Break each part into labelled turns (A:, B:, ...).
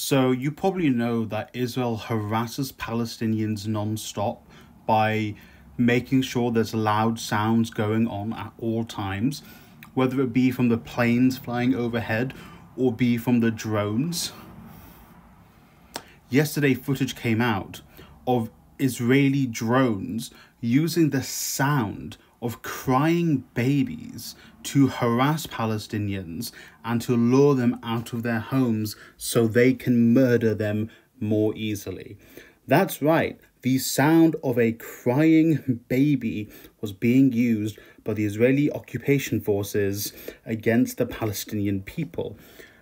A: So you probably know that Israel harasses Palestinians non-stop by making sure there's loud sounds going on at all times, whether it be from the planes flying overhead or be from the drones. Yesterday, footage came out of Israeli drones using the sound of crying babies to harass Palestinians and to lure them out of their homes so they can murder them more easily. That's right, the sound of a crying baby was being used by the Israeli occupation forces against the Palestinian people.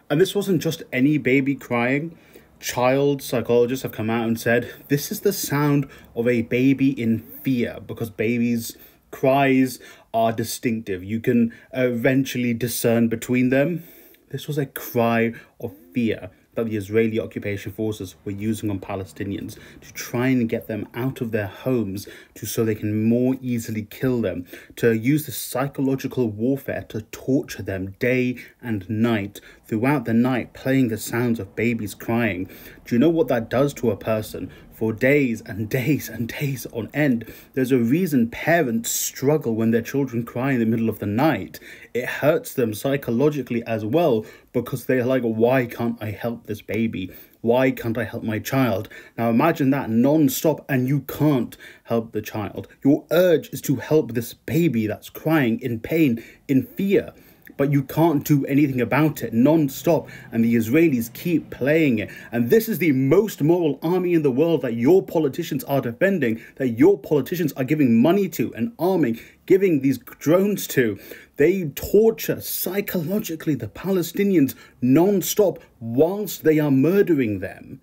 A: And this wasn't just any baby crying. Child psychologists have come out and said this is the sound of a baby in fear, because babies' cries are distinctive. You can eventually discern between them. This was a cry of fear that the Israeli occupation forces were using on Palestinians to try and get them out of their homes so they can more easily kill them, to use the psychological warfare to torture them day and night, throughout the night playing the sounds of babies crying. Do you know what that does to a person? For days and days and days on end. There's a reason parents struggle when their children cry in the middle of the night. It hurts them psychologically as well, because they're like, why can't I help this baby? Why can't I help my child? Now imagine that non-stop and you can't help the child. Your urge is to help this baby that's crying in pain, in fear, but you can't do anything about it non-stop, and the Israelis keep playing it. And this is the most moral army in the world that your politicians are defending, that your politicians are giving money to and arming, giving these drones to. They torture psychologically the Palestinians non-stop whilst they are murdering them.